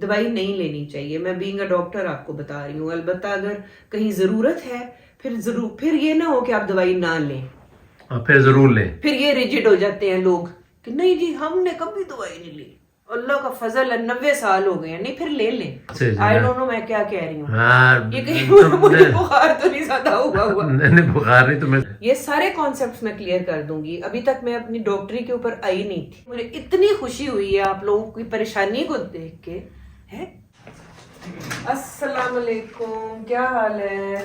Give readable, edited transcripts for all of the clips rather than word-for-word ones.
दवाई नहीं लेनी चाहिए। मैं बीइंग अ डॉक्टर आपको बता रही हूँ। अलबत्ता अगर कहीं जरूरत है फिर ये ना हो कि आप दवाई ना लें, फिर जरूर लें। फिर ये रिजिड हो जाते हैं लोग कि नहीं जी हमने कभी दवाई नहीं ली, अल्लाह का फजल है 90 साल हो गए हैं, नहीं फिर ले लें। आई डोंट नो मैं क्या कह रही हूँ। हाँ, ये कहीं मुझे बुखार तो नहीं ज्यादा हुआ नहीं बुखार नहीं, तो मैं ये सारे कॉन्सेप्ट्स मैं क्लियर कर दूंगी। अभी तक मैं अपनी डॉक्टरी के ऊपर आई नहीं थी। मुझे इतनी खुशी हुई है आप लोगों की परेशानी को देख के। है अस्सलाम वालेकुम, क्या हाल है?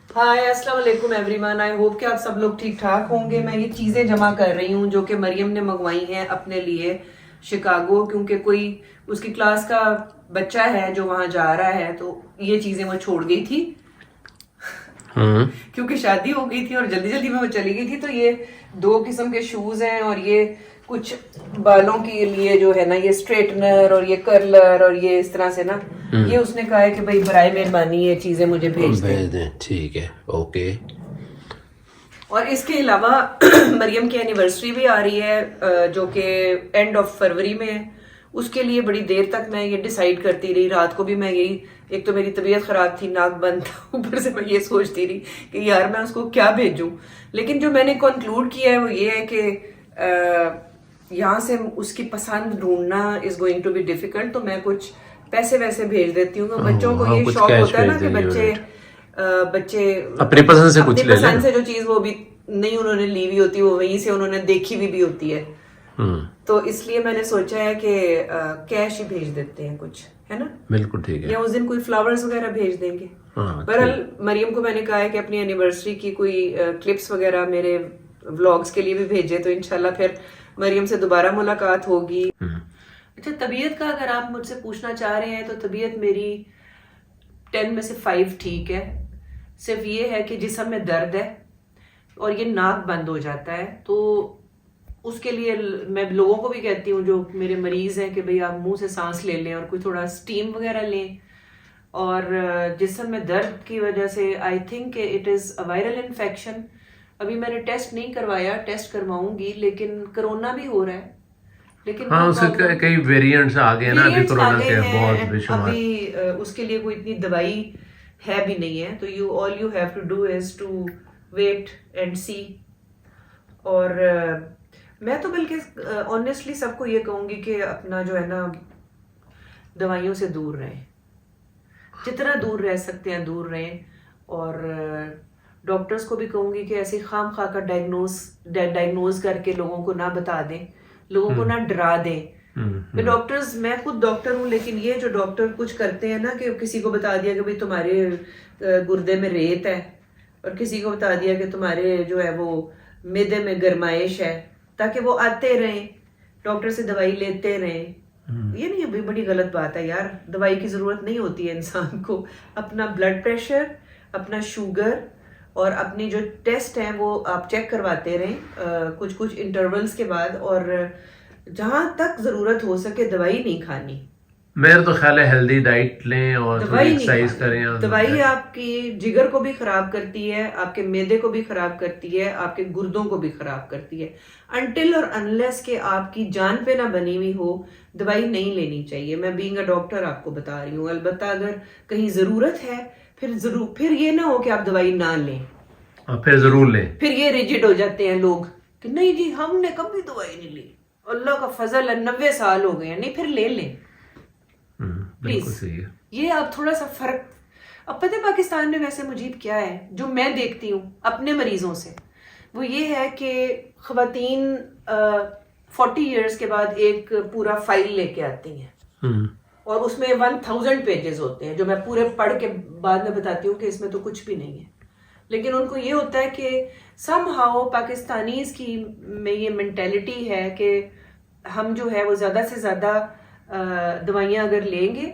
हाय अस्सलाम वालेकुम एवरीवन। आई होप कि आप सब लोग ठीक ठाक होंगे। मैं ये चीज़ें जमा कर रही हूँ जो कि मरियम ने मंगवाई हैं अपने लिए शिकागो, क्योंकि कोई उसकी क्लास का बच्चा है जो वहां जा रहा है, तो ये चीज़ें वो छोड़ गई थी क्योंकि शादी हो गई थी और जल्दी जल्दी में वो चली गई थी। तो ये 2 किस्म के शूज हैं और ये कुछ बालों के लिए जो है ना ये स्ट्रेटनर और ये कर्लर और ये इस तरह से ना ये उसने कहा है कि भाई बराए मेहरबानी ये चीजें मुझे भेज दें। ठीक है, ओके। और इसके अलावा मरियम की एनिवर्सरी भी आ रही है जो कि एंड ऑफ फरवरी में है। उसके लिए बड़ी देर तक मैं ये डिसाइड करती रही। रात को भी मैं यही, एक तो मेरी तबीयत खराब थी, नाक बंद था, ऊपर से मैं ये सोचती रही कि यार मैं उसको क्या भेजूं। लेकिन जो मैंने कंक्लूड किया है वो ये है कि यहाँ से उसकी पसंद ढूंढना is going to be difficult. तो मैं कुछ पैसे वैसे भेज देती हूँ। बच्चों को ये शौक होता है ना कि बच्चे अपनी पसंद से कुछ ले लें। पसंद से जो चीज वो भी नहीं उन्होंने ली हुई होती वो वहीं से उन्होंने देखी भी होती है। तो इसलिए मैंने सोचा है कि कैश ही भेज देते हैं कुछ, है ना? बिल्कुल ठीक है। या उस दिन कोई फ्लावर्स वगैरह भेज देंगे। बहरहाल मरियम को मैंने कहा है कि अपनी एनिवर्सरी की कोई क्लिप्स वगैरह मेरे व्लॉग्स के लिए भी भेजे, तो इंशाल्लाह फिर मरियम से दोबारा मुलाकात होगी। अच्छा, तबीयत का अगर आप मुझसे पूछना चाह रहे हैं तो तबीयत मेरी 10 में से 5 ठीक है। सिर्फ ये है कि जिस्म में दर्द है और ये नाक बंद हो जाता है। तो उसके लिए मैं लोगों को भी कहती हूँ जो मेरे मरीज हैं कि भाई आप मुंह से सांस ले लें और कोई थोड़ा स्टीम वगैरह लें। और जिस्म में दर्द की वजह से I think it is a viral infection. अभी मैंने टेस्ट नहीं करवाया, टेस्ट करवाऊंगी, लेकिन कोरोना भी हो रहा है। लेकिन हाँ, उसके कई वेरिएंट्स आ गए ना अभी कोरोना के, बहुत बेशुमार। अभी उसके लिए कोई इतनी दवाई है भी नहीं है। तो all you have to do is to wait and see. और मैं तो बल्कि ऑनेस्टली सबको ये कहूंगी कि अपना जो है ना दवाइयों से दूर रहें, जितना दूर रह सकते हैं दूर रहें। और डॉक्टर्स को भी कहूंगी कि ऐसे खाम खा कर डायग्नोज करके लोगों को ना बता दें, लोगों को ना डरा दें। डॉक्टर्स, मैं खुद डॉक्टर हूँ, लेकिन ये जो डॉक्टर कुछ करते हैं ना कि किसी को बता दिया कि भाई तुम्हारे गुर्दे में रेत है, और किसी को बता दिया कि तुम्हारे जो है वो मैदे में गरमाइश है, ताकि वो आते रहें डॉक्टर से दवाई लेते रहें। ये नहीं, अभी बड़ी गलत बात है यार। दवाई की जरूरत नहीं होती है इंसान को। अपना ब्लड प्रेशर, अपना शुगर और अपनी जो टेस्ट हैं वो आप चेक करवाते रहें कुछ कुछ इंटरवल्स के बाद। और जहां तक जरूरत हो सके दवाई नहीं खानी। मेरा तो ख्याल है हेल्दी डाइट लें और थोड़ी एक्सरसाइज करें। दवाई आपकी जिगर को भी खराब करती है, आपके मैदे को भी खराब करती है, आपके गुर्दों को भी खराब करती है। अनटिल और अनलेस के आपकी जान पे ना बनी हुई हो, दवाई नहीं लेनी चाहिए। मैं बीइंग अ डॉक्टर आपको बता रही हूँ। अलबत्ता अगर कहीं जरूरत है फिर ये ना हो कि आप दवाई ना लें, फिर जरूर लें। फिर ये रिजिड हो जाते हैं लोग कि नहीं जी हमने कभी दवाई नहीं ली, अल्लाह का फजल है 90 साल हो गए हैं, नहीं फिर ले लें प्लीज। ये आप थोड़ा सा फर्क। अब पता है पाकिस्तान में वैसे मुजीब क्या है जो मैं देखती हूँ अपने मरीजों से, वो ये है कि खवातीन 40 इयर्स के बाद एक पूरा फाइल लेके आती हैं और उसमें 1000 पेजेस होते हैं, जो मैं पूरे पढ़ के बाद में बताती हूँ कि इसमें तो कुछ भी नहीं है। लेकिन उनको ये होता है कि समहाउ पाकिस्तानीज की में ये मेंटेलिटी है कि हम जो है वो ज्यादा से ज्यादा दवाइयां अगर लेंगे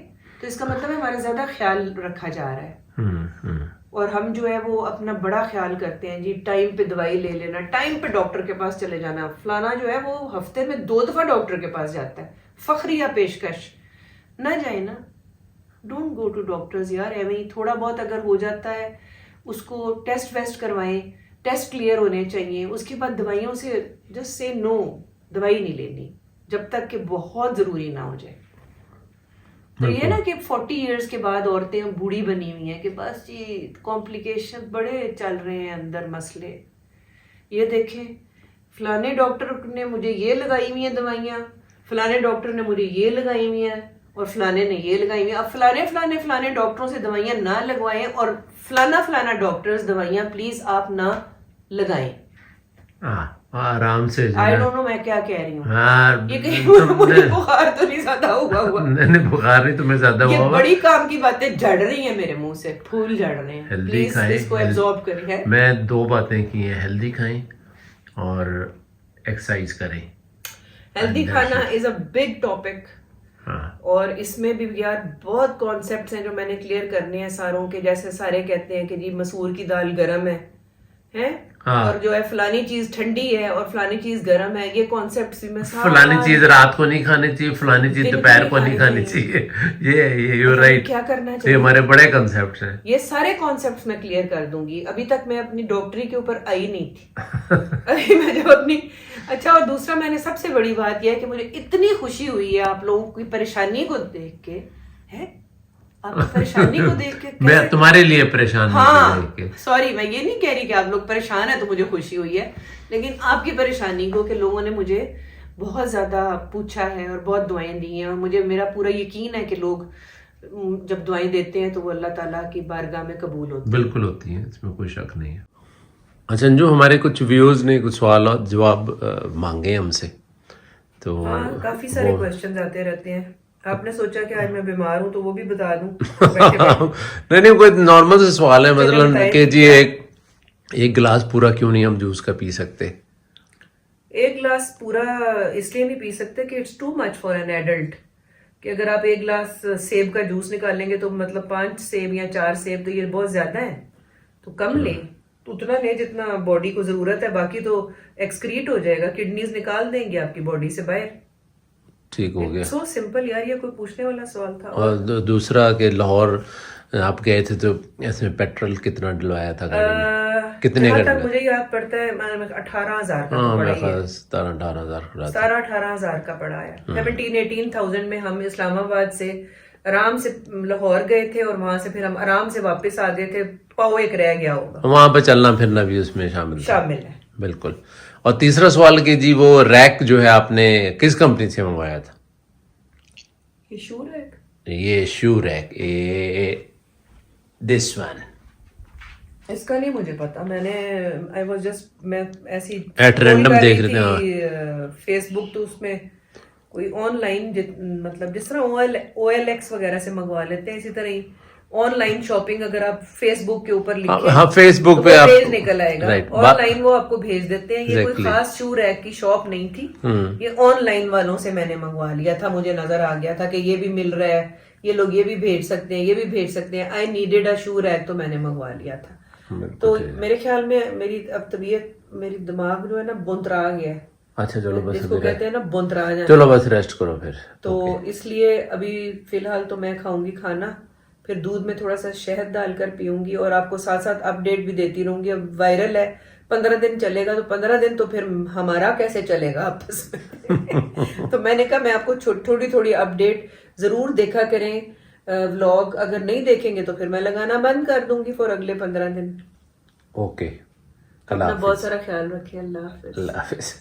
तो इसका मतलब है हमारा ज्यादा ख्याल रखा जा रहा है। और हम जो है वो अपना बड़ा ख्याल करते हैं जी, टाइम पे दवाई ले लेना, टाइम पे डॉक्टर के पास चले जाना। फलाना जो है वो हफ्ते में 2 दफा डॉक्टर के पास जाता है। फखरिया पेशकश ना जाए ना, डोंट गो टू डॉक्टर्स यार। एवं ही थोड़ा बहुत अगर हो जाता है उसको टेस्ट वेस्ट करवाएं, टेस्ट क्लियर होने चाहिए। उसके बाद दवाइयों से जस्ट से नो, दवाई नहीं लेनी जब तक कि बहुत जरूरी ना हो जाए। तो ये ना कि 40 इयर्स के बाद औरतें बूढ़ी बनी हुई हैं कि बस जी कॉम्प्लिकेशन बड़े चल रहे हैं अंदर मसले। ये देखें फलाने डॉक्टर ने मुझे ये लगाई हुई हैं दवाइयाँ, फलाने डॉक्टर ने मुझे ये लगाई हुई हैं और फलाने ने ये लगाई हुई हैं। अब फलाने डॉक्टरों से दवाइयाँ ना लगवाएं और फलाना डॉक्टर्स दवाइयाँ प्लीज आप ना लगाएं। आराम से आई डोंट नो मैं क्या कह रही हूँ। हाँ, ये कहीं मुझे बुखार तो नहीं ज्यादा हुआ नहीं बुखार नहीं तुम्हें ज्यादा ये हुआ। बड़ी काम की बातें झड़ रही हैं मेरे मुंह से, फूल झड़ रहे हैं। हेल्दी प्लीज खाएं, इसको एब्जॉर्ब करिए। मैं 2 बातें की हैं, हेल्दी खाएं और एक्सरसाइज करें। हेल्दी खाना इज अ बिग टॉपिक हाँ और इसमें भी यार बहुत कॉन्सेप्ट्स हैं जो मैंने क्लियर करने हैं सारों के। जैसे सारे कहते हैं कि जी मसूर की दाल गर्म है हाँ। और जो है फलानी चीज ठंडी है और फलानी चीज गर्म है। ये कॉन्सेप्ट्स भी मैं फलानी चीज रात को नहीं खानी चाहिए, फलानी चीज दोपहर को नहीं खानी चाहिए। ये यू राइट, क्या करना ये चाहिए, हमारे बड़े कॉन्सेप्ट्स हैं। ये सारे कॉन्सेप्ट्स मैं क्लियर कर दूंगी। अभी तक मैं अपनी डॉक्टरी के ऊपर आई नहीं थी अभी मैं जब अपनी अच्छा। और दूसरा मैंने सबसे बड़ी बात यह है कि मुझे इतनी खुशी हुई है आप लोगों की परेशानी को देख के, है आपकी परेशानी को देख के मैं तुम्हारे लिए परेशान हाँ सॉरी मैं ये नहीं कह रही कि आप लोग परेशान है तो मुझे खुशी हुई है, लेकिन आपकी परेशानी को कि लोगों ने मुझे बहुत ज्यादा पूछा है और बहुत दुआएं दी हैं और मुझे मेरा पूरा यकीन है कि लोग जब दुआएं देते हैं तो वो अल्लाह ताला की बारगाह में कबूल होती है। बिल्कुल होती है, इसमें कोई शक नहीं है। अच्छा अंजू, हमारे कुछ व्यूअर्स ने कुछ सवाल और जवाब मांगे हमसे, तो हाँ काफी सारे क्वेश्चन आते रहते हैं। आपने सोचा कि आज मैं बीमार हूँ तो वो भी बता दूं नहीं कोई नॉर्मल से सवाल है, मतलब कि जी एक गिलास पूरा क्यों नहीं हम जूस का पी सकते? एक गिलास पूरा इसलिए नहीं पी सकते कि it's too much for an adult. कि अगर आप एक गिलास सेब का जूस निकालेंगे तो मतलब 5 सेब या 4 सेब तो ये बहुत ज्यादा है, तो कम ले, तो उतना ले जितना बॉडी को जरूरत है। बाकी तो एक्सक्रीट हो जाएगा, किडनीज निकाल देंगे आपकी बॉडी से बाहर। ठीक हो गया। सो सिंपल यार, ये कोई पूछने वाला सवाल था। और दूसरा कि लाहौर आप गए थे तो इसमें पेट्रोल कितना डलवाया था गाड़ी में? कितने जहाँ तक मुझे याद पड़ता है 18,000 का हाँ, पड़ा मेरा 17-18,000 का 17-18,000 का पड़ा है। 17-18,000 में हम इस्लामाबाद से आराम से लाहौर गए थे और वहां से फिर हम आराम से वापस आ गए थे। पाओ एक रह गया होगा, वहां पे चलना फिरना भी उसमें शामिल है। बिल्कुल। और तीसरा सवाल कि जी वो रैक जो है आपने किस कंपनी से मंगवाया था? ये शू रैक, ये शू रैक, दिस वन। इसका नहीं मुझे पता, मैंने आई वाज जस्ट मैं ऐसी एट रैंडम देख रहे थे फेसबुक, तो उसमें कोई ऑनलाइन मतलब जिस तरह OLX वगैरह से मंगवा लेते हैं, इसी तरह ही ऑनलाइन शॉपिंग अगर आप फेसबुक के ऊपर लिखें हाँ फेसबुक तो पे आप पेज निकल आएगा। ऑनलाइन वो आपको भेज देते हैं। ये कोई खास शू रैक की शॉप नहीं थी, ये ऑनलाइन वालों से मैंने मंगवा लिया था। मुझे नजर आ गया था कि ये भी मिल रहा है, ये लोग ये भी भेज सकते हैं, ये भी भेज सकते हैं। I needed a shoe rack, तो मैंने मंगवा लिया था। तो मेरे ख्याल में मेरी अब तबीयत, मेरी दिमाग जो है ना बुंतरा गया है। अच्छा चलो बस, जिसको कहते हैं ना बुंतरा जाना, चलो बस रेस्ट करो फिर। तो इसलिए अभी फिलहाल तो मैं खाऊंगी खाना, फिर दूध में थोड़ा सा शहद डालकर पीऊंगी और आपको साथ साथ अपडेट भी देती रहूंगी। अब वायरल है, 15 दिन चलेगा, तो 15 दिन तो फिर हमारा कैसे चलेगा आपस में तो मैंने कहा मैं आपको थोड़ी थोड़ी अपडेट जरूर देखा करें। व्लॉग अगर नहीं देखेंगे तो फिर मैं लगाना बंद कर दूंगी फॉर अगले 15 दिन। ओके, अपना बहुत सारा ख्याल रखिए। अल्लाह हाफिज। अल्लाह हाफिज।